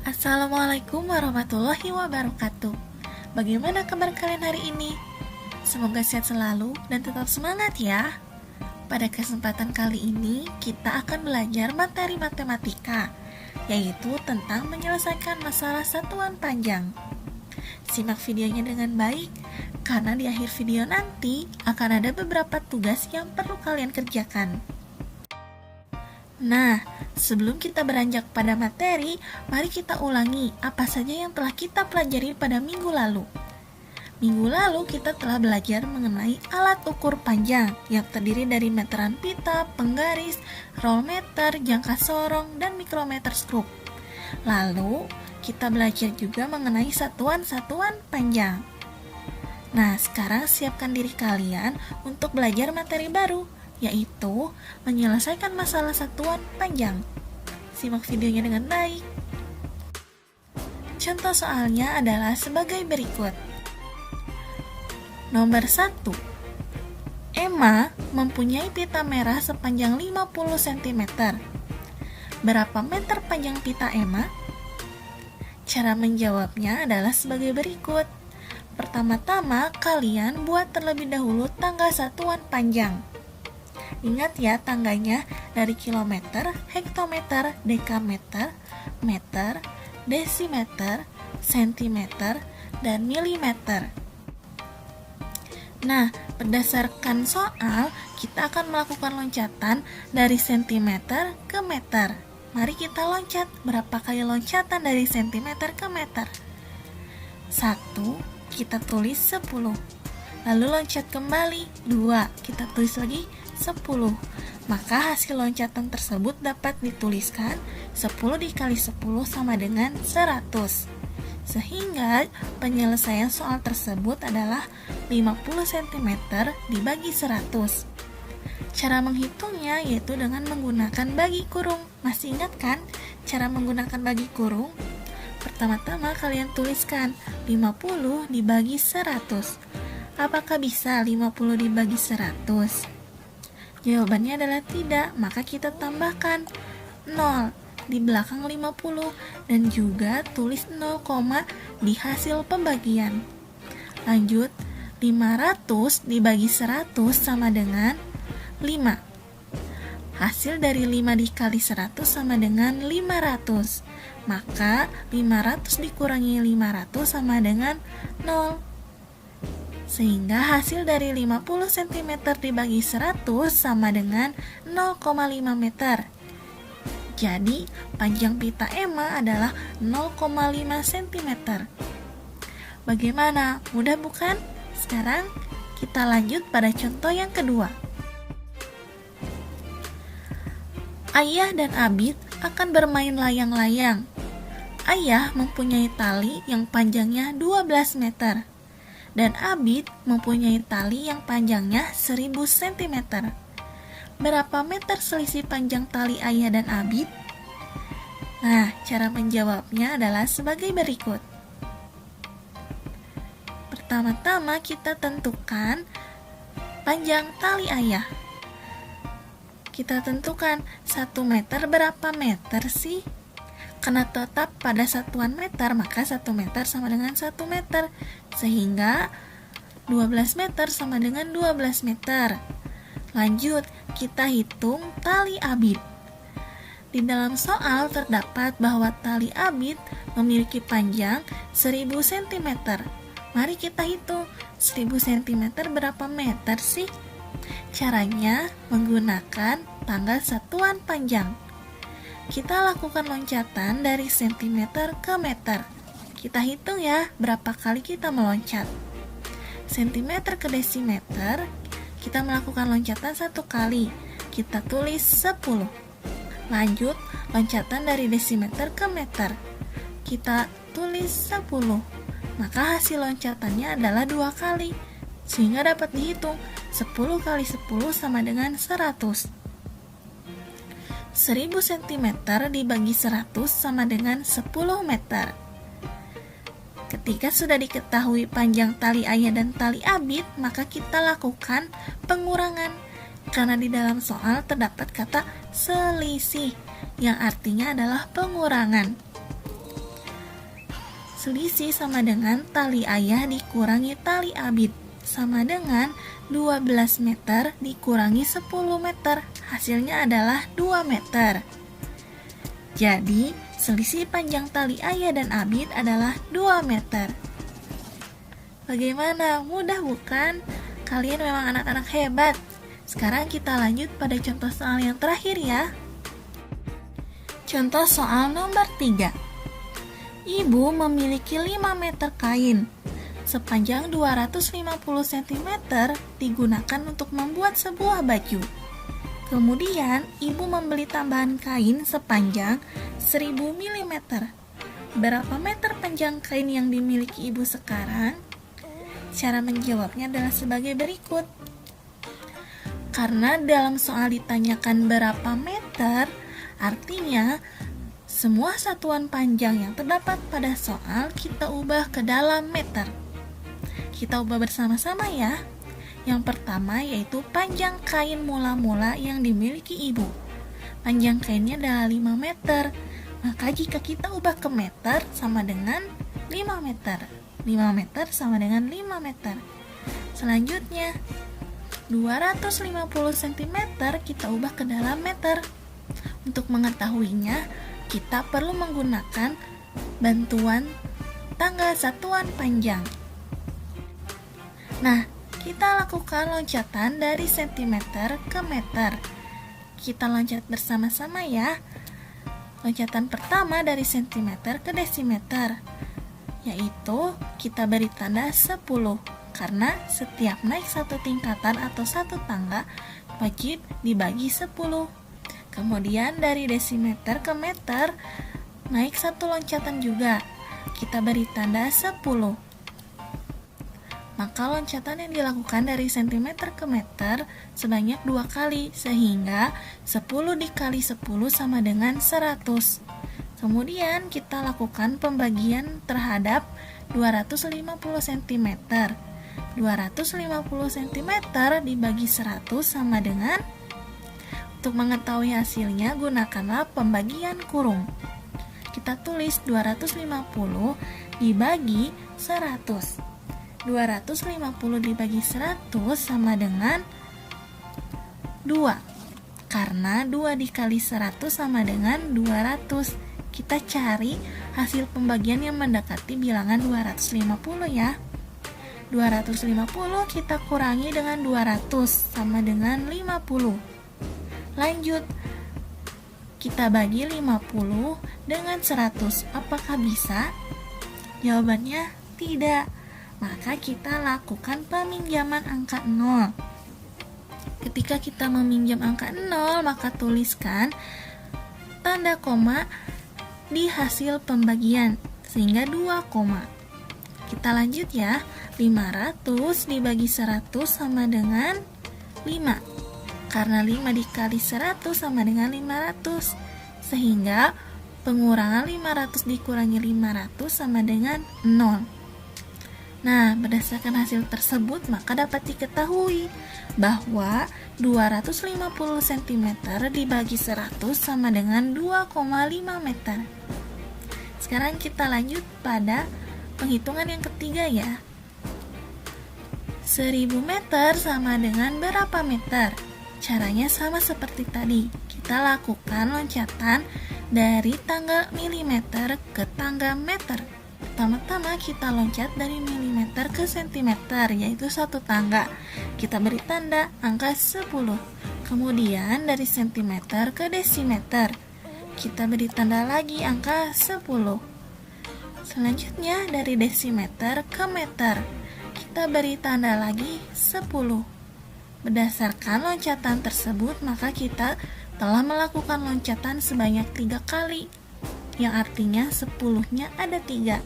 Assalamualaikum warahmatullahi wabarakatuh. Bagaimana kabar kalian hari ini? Semoga sehat selalu dan tetap semangat ya. Pada kesempatan kali ini kita akan belajar materi matematika, yaitu tentang menyelesaikan masalah satuan panjang. Simak videonya dengan baik, karena di akhir video nanti akan ada beberapa tugas yang perlu kalian kerjakan. Nah, sebelum kita beranjak pada materi, mari kita ulangi apa saja yang telah kita pelajari pada minggu lalu. Minggu lalu kita telah belajar mengenai alat ukur panjang yang terdiri dari meteran pita, penggaris, rollmeter, jangka sorong, dan mikrometer skrup. Lalu, kita belajar juga mengenai satuan-satuan panjang. Nah, sekarang siapkan diri kalian untuk belajar materi baru, yaitu menyelesaikan masalah satuan panjang. Simak videonya dengan baik. Contoh soalnya adalah sebagai berikut. Nomor 1. Emma mempunyai pita merah sepanjang 50 cm. Berapa meter panjang pita Emma? Cara menjawabnya adalah sebagai berikut. Pertama-tama, kalian buat terlebih dahulu tangga satuan panjang. Ingat ya tangganya dari kilometer, hektometer, dekameter, meter, desimeter, sentimeter, dan milimeter. Nah, berdasarkan soal, kita akan melakukan loncatan dari sentimeter ke meter. Mari kita loncat. Berapa kali loncatan dari sentimeter ke meter? 1, kita tulis 10. Lalu loncat kembali, 2, kita tulis lagi 10. Maka hasil loncatan tersebut dapat dituliskan 10 dikali 10 sama dengan 100. Sehingga penyelesaian soal tersebut adalah 50 cm dibagi 100. Cara menghitungnya yaitu dengan menggunakan bagi kurung. Masih ingat kan cara menggunakan bagi kurung? Pertama-tama kalian tuliskan 50 dibagi 100. Apakah bisa 50 dibagi 100? Jawabannya adalah tidak, maka kita tambahkan 0 di belakang 50 dan juga tulis 0, di hasil pembagian. Lanjut, 500 dibagi 100 sama dengan 5. Hasil dari 5 dikali 100 sama dengan 500. Maka 500 dikurangi 500 sama dengan 0. Sehingga hasil dari 50 cm dibagi 100 sama dengan 0,5 meter. Jadi, panjang pita Emma adalah 0,5 cm. Bagaimana? Mudah bukan? Sekarang kita lanjut pada contoh yang kedua. Ayah dan Abid akan bermain layang-layang. Ayah mempunyai tali yang panjangnya 12 meter. Dan Abid mempunyai tali yang panjangnya 1000 cm. Berapa meter selisih panjang tali ayah dan Abid? Nah, cara menjawabnya adalah sebagai berikut. Pertama-tama kita tentukan panjang tali ayah. Kita tentukan 1 meter berapa meter sih? Karena tetap pada satuan meter, maka 1 meter sama dengan 1 meter. Sehingga 12 meter sama dengan 12 meter. Lanjut, kita hitung tali Abid. Di dalam soal terdapat bahwa tali Abid memiliki panjang 1000 cm. Mari kita hitung 1000 cm berapa meter sih? Caranya menggunakan tangga satuan panjang. Kita lakukan loncatan dari sentimeter ke meter. Kita hitung ya, berapa kali kita meloncat. Sentimeter ke desimeter, kita melakukan loncatan 1 kali. Kita tulis 10. Lanjut, loncatan dari desimeter ke meter. Kita tulis 10. Maka hasil loncatannya adalah 2 kali. Sehingga dapat dihitung 10 kali 10 sama dengan 100. 1000 cm dibagi 100 sama dengan 10 meter. Ketika sudah diketahui panjang tali ayah dan tali Abid, maka kita lakukan pengurangan. Karena di dalam soal terdapat kata selisih, yang artinya adalah pengurangan. selisih sama dengan tali ayah dikurangi tali abit, sama dengan 12 meter dikurangi 10 meter. Hasilnya adalah 2 meter. Jadi, selisih panjang tali ayah dan abit adalah 2 meter. Bagaimana? Mudah bukan? Kalian memang anak-anak hebat. Sekarang kita lanjut pada contoh soal yang terakhir ya. Contoh soal nomor 3. Ibu memiliki 5 meter kain. Sepanjang 250 cm digunakan untuk membuat sebuah baju. Kemudian, ibu membeli tambahan kain sepanjang 1000 mm. Berapa meter panjang kain yang dimiliki ibu sekarang? Cara menjawabnya adalah sebagai berikut. Karena dalam soal ditanyakan berapa meter, artinya semua satuan panjang yang terdapat pada soal kita ubah ke dalam meter. Kita ubah bersama-sama ya. Yang pertama yaitu panjang kain mula-mula yang dimiliki ibu. Panjang kainnya adalah 5 meter. Maka jika kita ubah ke meter sama dengan 5 meter. 5 meter sama dengan 5 meter. Selanjutnya 250 cm kita ubah ke dalam meter. Untuk mengetahuinya, kita perlu menggunakan bantuan tanggal satuan panjang. Nah, kita lakukan loncatan dari sentimeter ke meter. Kita loncat bersama-sama ya. Loncatan pertama dari sentimeter ke desimeter, yaitu kita beri tanda 10. Karena setiap naik satu tingkatan atau satu tangga wajib dibagi 10. Kemudian dari desimeter ke meter naik satu loncatan juga. Kita beri tanda 10. Maka loncatan yang dilakukan dari sentimeter ke meter sebanyak 2 kali, sehingga 10 dikali 10 sama dengan 100. Kemudian kita lakukan pembagian terhadap 250 cm. 250 cm dibagi 100 sama dengan, untuk mengetahui hasilnya gunakanlah pembagian kurung. Kita tulis 250 dibagi 100. 250 dibagi 100 sama dengan 2. Karena 2 dikali 100 sama dengan 200. Kita cari hasil pembagian yang mendekati bilangan 250 ya. 250 kita kurangi dengan 200 sama dengan 50. Lanjut, kita bagi 50 dengan 100. Apakah bisa? Jawabannya tidak. Maka kita lakukan peminjaman angka 0. Ketika kita meminjam angka 0, maka tuliskan tanda koma di hasil pembagian, sehingga 2 koma. Kita lanjut ya. 500 dibagi 100 sama dengan 5. Karena 5 dikali 100 sama dengan 500, sehingga pengurangan 500 dikurangi 500 sama dengan 0. Nah, berdasarkan hasil tersebut maka dapat diketahui bahwa 250 cm dibagi 100 sama dengan 2,5 meter. Sekarang kita lanjut pada penghitungan yang ketiga ya. 1000 meter sama dengan berapa meter? Caranya sama seperti tadi. Kita lakukan loncatan dari tangga milimeter ke tangga meter. Pertama-tama kita loncat dari milimeter ke sentimeter, yaitu satu tangga. Kita beri tanda angka 10. Kemudian dari sentimeter ke desimeter, kita beri tanda lagi angka 10. Selanjutnya dari desimeter ke meter, kita beri tanda lagi 10. Berdasarkan loncatan tersebut, maka kita telah melakukan loncatan sebanyak 3 kali, yang artinya 10-nya ada 3.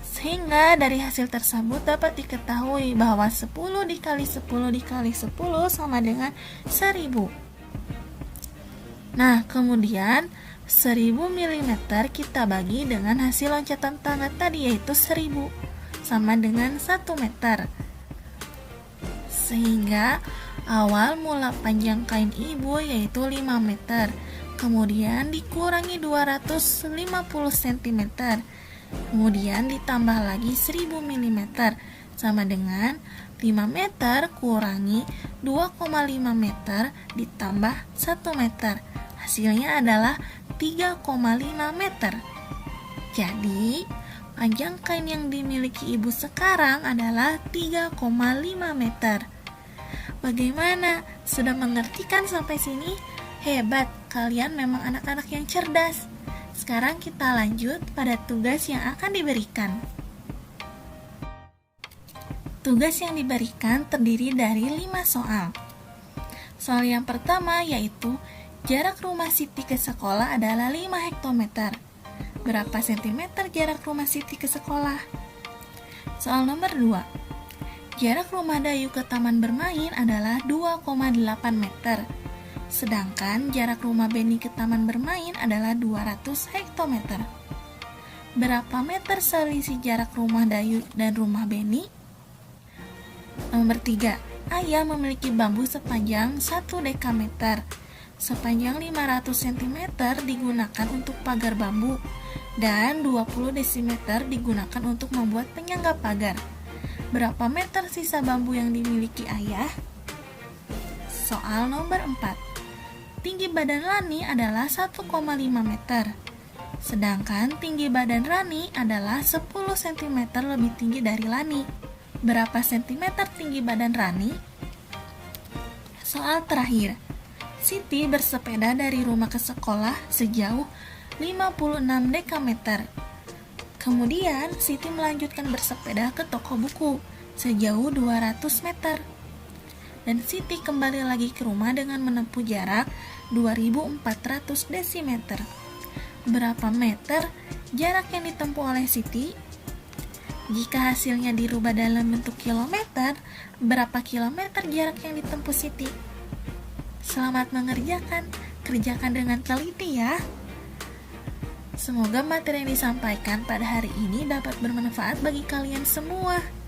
Sehingga dari hasil tersebut dapat diketahui bahwa 10 dikali 10 dikali 10 sama dengan 1000. Nah, kemudian 1000 mm kita bagi dengan hasil loncatan tangga tadi, yaitu 1000, sama dengan 1 meter. Sehingga awal mula panjang kain ibu yaitu 5 meter. Kemudian dikurangi 250 cm. Kemudian ditambah lagi 1000 mm sama dengan 5 meter kurangi 2,5 meter ditambah 1 meter. Hasilnya adalah 3,5 meter. Jadi, panjang kain yang dimiliki ibu sekarang adalah 3,5 meter. Bagaimana? Sudah mengerti kan sampai sini? Hebat, kalian memang anak-anak yang cerdas. Sekarang kita lanjut pada tugas yang akan diberikan. Tugas yang diberikan terdiri dari 5 soal. Soal yang pertama yaitu jarak rumah Siti ke sekolah adalah 5 hektometer. Berapa sentimeter jarak rumah Siti ke sekolah? Soal nomor 2. Jarak rumah Dayu ke taman bermain adalah 2,8 meter. Sedangkan jarak rumah Beni ke taman bermain adalah 200 hektometer. Berapa meter selisih jarak rumah Dayu dan rumah Beni? Nomor 3. Ayah memiliki bambu sepanjang 1 dekameter. Sepanjang 500 cm digunakan untuk pagar bambu dan 20 desimeter digunakan untuk membuat penyangga pagar. Berapa meter sisa bambu yang dimiliki ayah? Soal nomor 4. Tinggi badan Rani adalah 1,5 meter. Sedangkan tinggi badan Rani adalah 10 cm lebih tinggi dari Lani. Berapa sentimeter tinggi badan Rani? Soal terakhir. Siti bersepeda dari rumah ke sekolah sejauh 56 dekameter. Kemudian Siti melanjutkan bersepeda ke toko buku sejauh 200 meter. Dan Siti kembali lagi ke rumah dengan menempuh jarak 2400 desimeter. Berapa meter jarak yang ditempuh oleh Siti? Jika hasilnya dirubah dalam bentuk kilometer, berapa kilometer jarak yang ditempuh Siti? Selamat mengerjakan, kerjakan dengan teliti ya. Semoga materi yang disampaikan pada hari ini dapat bermanfaat bagi kalian semua.